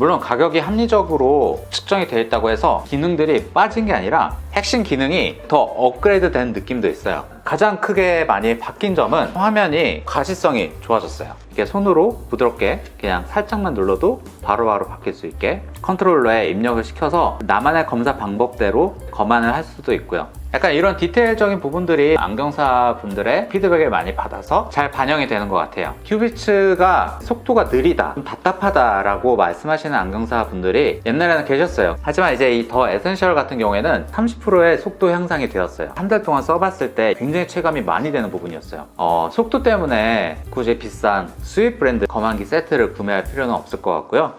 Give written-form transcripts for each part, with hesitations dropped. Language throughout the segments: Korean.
물론 가격이 합리적으로 측정이 되어 있다고 해서 기능들이 빠진 게 아니라 핵심 기능이 더 업그레이드 된 느낌도 있어요. 가장 크게 많이 바뀐 점은 화면이 가시성이 좋아졌어요. 이게 손으로 부드럽게 그냥 살짝만 눌러도 바로바로 바뀔 수 있게 컨트롤러에 입력을 시켜서 나만의 검사 방법대로 검안을 할 수도 있고요. 약간 이런 디테일적인 부분들이 안경사 분들의 피드백을 많이 받아서 잘 반영이 되는 것 같아요. 큐비츠가 속도가 느리다, 좀 답답하다라고 말씀하시는 안경사 분들이 옛날에는 계셨어요. 하지만 이제 이 더 에센셜 같은 경우에는 30%의 속도 향상이 되었어요. 한 달 동안 써봤을 때 굉장히 체감이 많이 되는 부분이었어요. 속도 때문에 굳이 비싼 수입 브랜드 검안기 세트를 구매할 필요는 없을 것 같고요.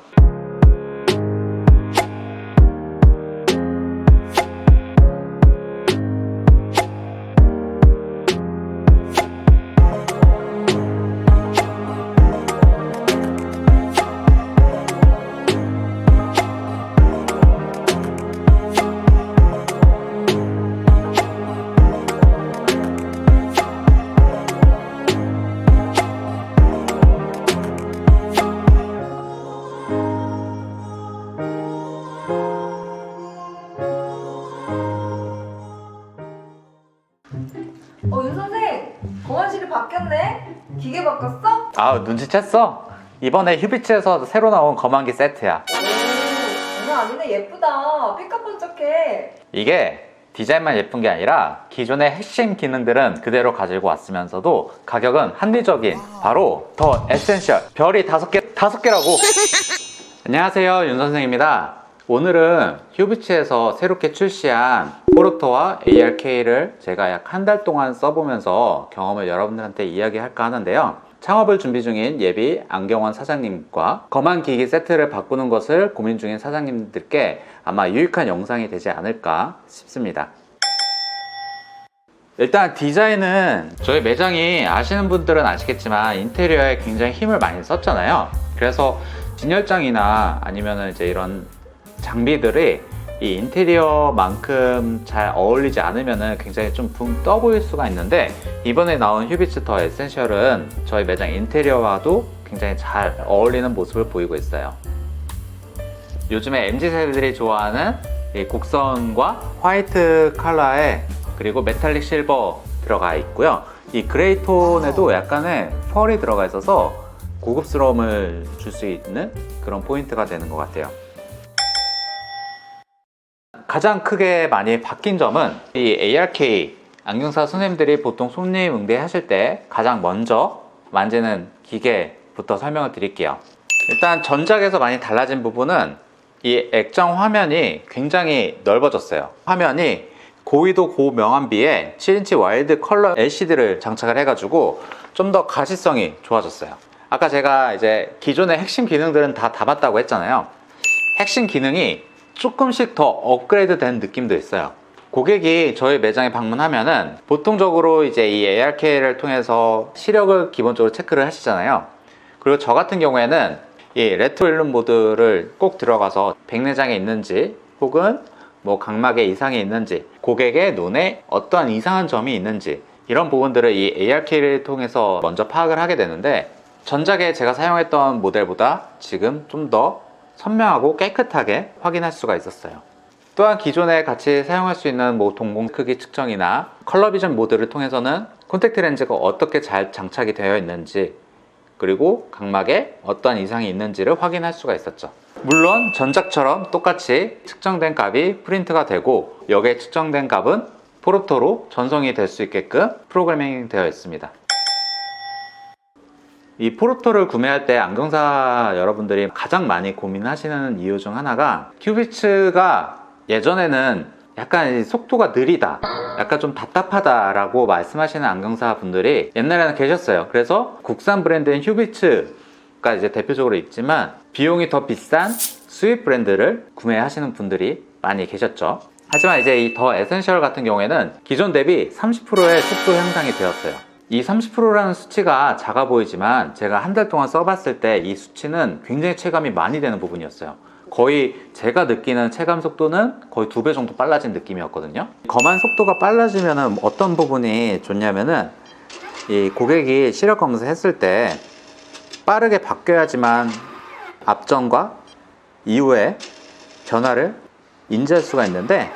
윤 선생! 검안실이 바뀌었네? 기계 바꿨어? 눈치챘어? 이번에 휴비츠에서 새로 나온 검안기 세트야. 오, 장난 아니네. 예쁘다. 삐까뻔쩍해. 이게 디자인만 예쁜 게 아니라 기존의 핵심 기능들은 그대로 가지고 왔으면서도 가격은 합리적인 바로 더 에센셜 별이 5개라고. 안녕하세요, 윤 선생입니다. 오늘은 휴비츠에서 새롭게 출시한 포르토와 ARK를 제가 약 한 달 동안 써보면서 경험을 여러분들한테 이야기할까 하는데요. 창업을 준비 중인 예비 안경원 사장님과 검안기기 세트를 바꾸는 것을 고민 중인 사장님들께 아마 유익한 영상이 되지 않을까 싶습니다. 일단 디자인은 저희 매장이 아시는 분들은 아시겠지만 인테리어에 굉장히 힘을 많이 썼잖아요. 그래서 진열장이나 아니면 이제 이런 장비들이 이 인테리어만큼 잘 어울리지 않으면 굉장히 좀 붕 떠 보일 수가 있는데, 이번에 나온 휴비츠 더 에센셜은 저희 매장 인테리어와도 굉장히 잘 어울리는 모습을 보이고 있어요. 요즘에 MZ세대들이 좋아하는 이 곡선과 화이트 컬러에 그리고 메탈릭 실버 들어가 있고요. 이 그레이 톤에도 약간의 펄이 들어가 있어서 고급스러움을 줄 수 있는 그런 포인트가 되는 것 같아요. 가장 크게 많이 바뀐 점은 이 ARK 안경사 선생님들이 보통 손님 응대하실 때 가장 먼저 만지는 기계부터 설명을 드릴게요. 일단 전작에서 많이 달라진 부분은 이 액정 화면이 굉장히 넓어졌어요. 화면이 고위도 고명암비에 7인치 와이드 컬러 LCD를 장착을 해가지고 좀 더 가시성이 좋아졌어요. 아까 제가 이제 기존의 핵심 기능들은 다 담았다고 했잖아요. 핵심 기능이 조금씩 더 업그레이드 된 느낌도 있어요. 고객이 저희 매장에 방문하면은 보통적으로 이제 이 ARK를 통해서 시력을 기본적으로 체크를 하시잖아요. 그리고 저 같은 경우에는 이 레트로 일룸 모드를 꼭 들어가서 백내장이 있는지 혹은 뭐 각막에 이상이 있는지, 고객의 눈에 어떠한 이상한 점이 있는지, 이런 부분들을 이 ARK를 통해서 먼저 파악을 하게 되는데, 전작에 제가 사용했던 모델보다 지금 좀 더 선명하고 깨끗하게 확인할 수가 있었어요. 또한 기존에 같이 사용할 수 있는 뭐 동공 크기 측정이나 컬러 비전 모드를 통해서는 콘택트 렌즈가 어떻게 잘 장착이 되어 있는지, 그리고 각막에 어떠한 이상이 있는지를 확인할 수가 있었죠. 물론 전작처럼 똑같이 측정된 값이 프린트가 되고, 여기에 측정된 값은 포르토로 전송이 될 수 있게끔 프로그래밍 되어 있습니다. 이 포르토를 구매할 때 안경사 여러분들이 가장 많이 고민하시는 이유 중 하나가, 큐비츠가 예전에는 약간 속도가 느리다, 약간 좀 답답하다 라고 말씀하시는 안경사 분들이 옛날에는 계셨어요. 그래서 국산 브랜드인 휴비츠가 이제 대표적으로 있지만 비용이 더 비싼 수입 브랜드를 구매하시는 분들이 많이 계셨죠. 하지만 이제 이 더 에센셜 같은 경우에는 기존 대비 30%의 속도 향상이 되었어요. 이 30%라는 수치가 작아 보이지만 제가 한 달 동안 써봤을 때 이 수치는 굉장히 체감이 많이 되는 부분이었어요. 거의 제가 느끼는 체감 속도는 거의 2배 정도 빨라진 느낌이었거든요. 검안 속도가 빨라지면 어떤 부분이 좋냐면은, 이 고객이 시력 검사 했을 때 빠르게 바뀌어야지만 앞점과 이후에 변화를 인지할 수가 있는데,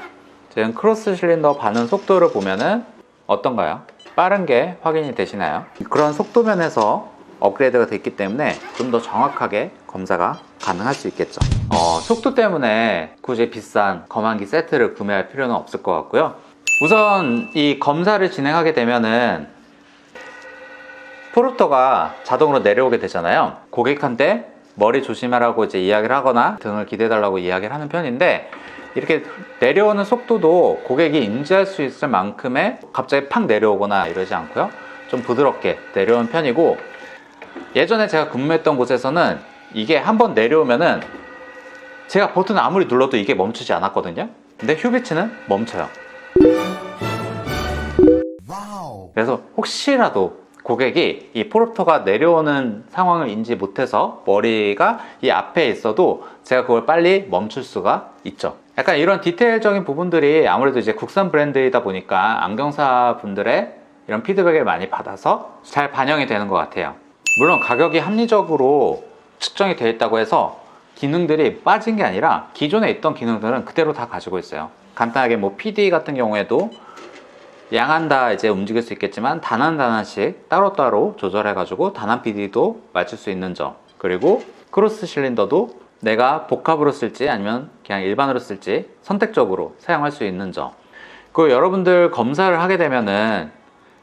지금 크로스 실린더 반응 속도를 보면은 어떤가요? 빠른 게 확인이 되시나요? 그런 속도 면에서 업그레이드가 됐기 때문에 좀 더 정확하게 검사가 가능할 수 있겠죠. 속도 때문에 굳이 비싼 검안기 세트를 구매할 필요는 없을 것 같고요. 우선 이 검사를 진행하게 되면은 포르터가 자동으로 내려오게 되잖아요. 고객한테 머리 조심하라고 이제 이야기를 하거나 등을 기대달라고 이야기를 하는 편인데, 이렇게 내려오는 속도도 고객이 인지할 수 있을 만큼의 갑자기 팍 내려오거나 이러지 않고요. 좀 부드럽게 내려오는 편이고, 예전에 제가 근무했던 곳에서는 이게 한번 내려오면은 제가 버튼을 아무리 눌러도 이게 멈추지 않았거든요. 근데 휴비츠는 멈춰요. 그래서 혹시라도 고객이 이 포르터가 내려오는 상황을 인지 못해서 머리가 이 앞에 있어도 제가 그걸 빨리 멈출 수가 있죠. 약간 이런 디테일적인 부분들이 아무래도 이제 국산 브랜드이다 보니까 안경사 분들의 이런 피드백을 많이 받아서 잘 반영이 되는 것 같아요. 물론 가격이 합리적으로 측정이 되어 있다고 해서 기능들이 빠진 게 아니라 기존에 있던 기능들은 그대로 다 가지고 있어요. 간단하게 뭐 PD 같은 경우에도 양안 다 이제 움직일 수 있겠지만 단한씩 따로따로 조절해가지고 단한 PD도 맞출 수 있는 점, 그리고 크로스 실린더도 내가 복합으로 쓸지 아니면 그냥 일반으로 쓸지 선택적으로 사용할 수 있는 점. 그리고 여러분들 검사를 하게 되면은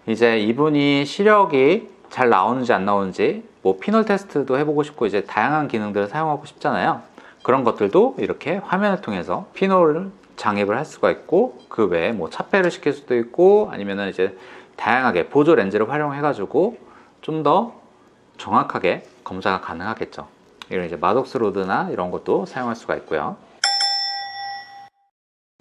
이제 이분이 시력이 잘 나오는지 안 나오는지 뭐 피놀 테스트도 해보고 싶고 이제 다양한 기능들을 사용하고 싶잖아요. 그런 것들도 이렇게 화면을 통해서 피놀을 장입을 할 수가 있고, 그 외에 뭐 차폐를 시킬 수도 있고, 아니면은 이제 다양하게 보조 렌즈를 활용해 가지고 좀 더 정확하게 검사가 가능하겠죠. 이런 이제 마독스 로드나 이런 것도 사용할 수가 있고요.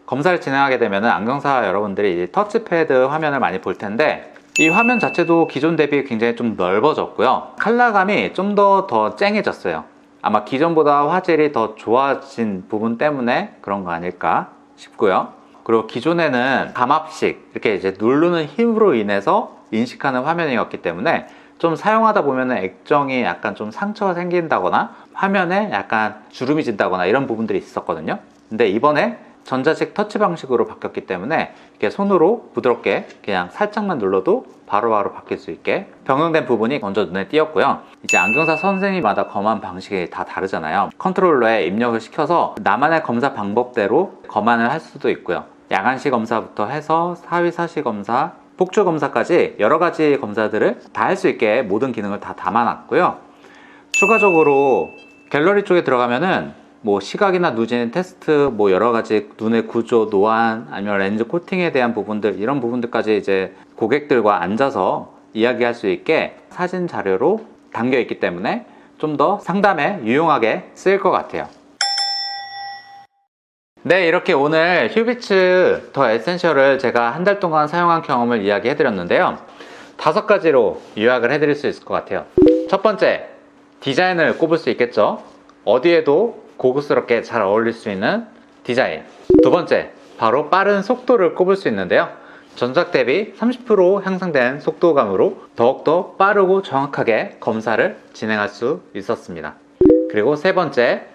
검사를 진행하게 되면은 안경사 여러분들이 이제 터치패드 화면을 많이 볼 텐데, 이 화면 자체도 기존 대비 굉장히 좀 넓어졌고요. 컬러감이 좀 더 쨍해졌어요. 아마 기존보다 화질이 더 좋아진 부분 때문에 그런 거 아닐까 싶고요. 그리고 기존에는 감압식 이렇게 이제 누르는 힘으로 인해서 인식하는 화면이었기 때문에 좀 사용하다 보면은 액정이 약간 좀 상처가 생긴다거나 화면에 약간 주름이 진다거나 이런 부분들이 있었거든요. 근데 이번에 전자식 터치 방식으로 바뀌었기 때문에 이렇게 손으로 부드럽게 그냥 살짝만 눌러도 바로바로 바뀔 수 있게 변경된 부분이 먼저 눈에 띄었고요. 이제 안경사 선생님마다 검안 방식이 다 다르잖아요. 컨트롤러에 입력을 시켜서 나만의 검사 방법대로 검안을 할 수도 있고요. 양안시 검사부터 해서 사위사시 검사, 폭주 검사까지 여러 가지 검사들을 다 할 수 있게 모든 기능을 다 담아놨고요. 추가적으로 갤러리 쪽에 들어가면은 뭐 시각이나 누진 테스트, 뭐 여러 가지 눈의 구조, 노안, 아니면 렌즈 코팅에 대한 부분들, 이런 부분들까지 이제 고객들과 앉아서 이야기할 수 있게 사진 자료로 담겨 있기 때문에 좀 더 상담에 유용하게 쓰일 것 같아요. 네, 이렇게 오늘 휴비츠 더 에센셜을 제가 한 달 동안 사용한 경험을 이야기해 드렸는데요. 5가지로 요약을 해 드릴 수 있을 것 같아요. 첫 번째, 디자인을 꼽을 수 있겠죠. 어디에도 고급스럽게 잘 어울릴 수 있는 디자인. 두 번째, 바로 빠른 속도를 꼽을 수 있는데요. 전작 대비 30% 향상된 속도감으로 더욱더 빠르고 정확하게 검사를 진행할 수 있었습니다. 그리고 세 번째,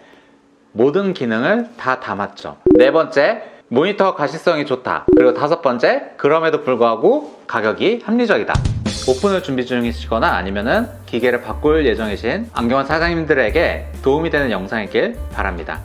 모든 기능을 다 담았죠. 네 번째, 모니터 가시성이 좋다. 그리고 다섯 번째, 그럼에도 불구하고 가격이 합리적이다. 오픈을 준비 중이시거나 아니면은 기계를 바꿀 예정이신 안경원 사장님들에게 도움이 되는 영상이길 바랍니다.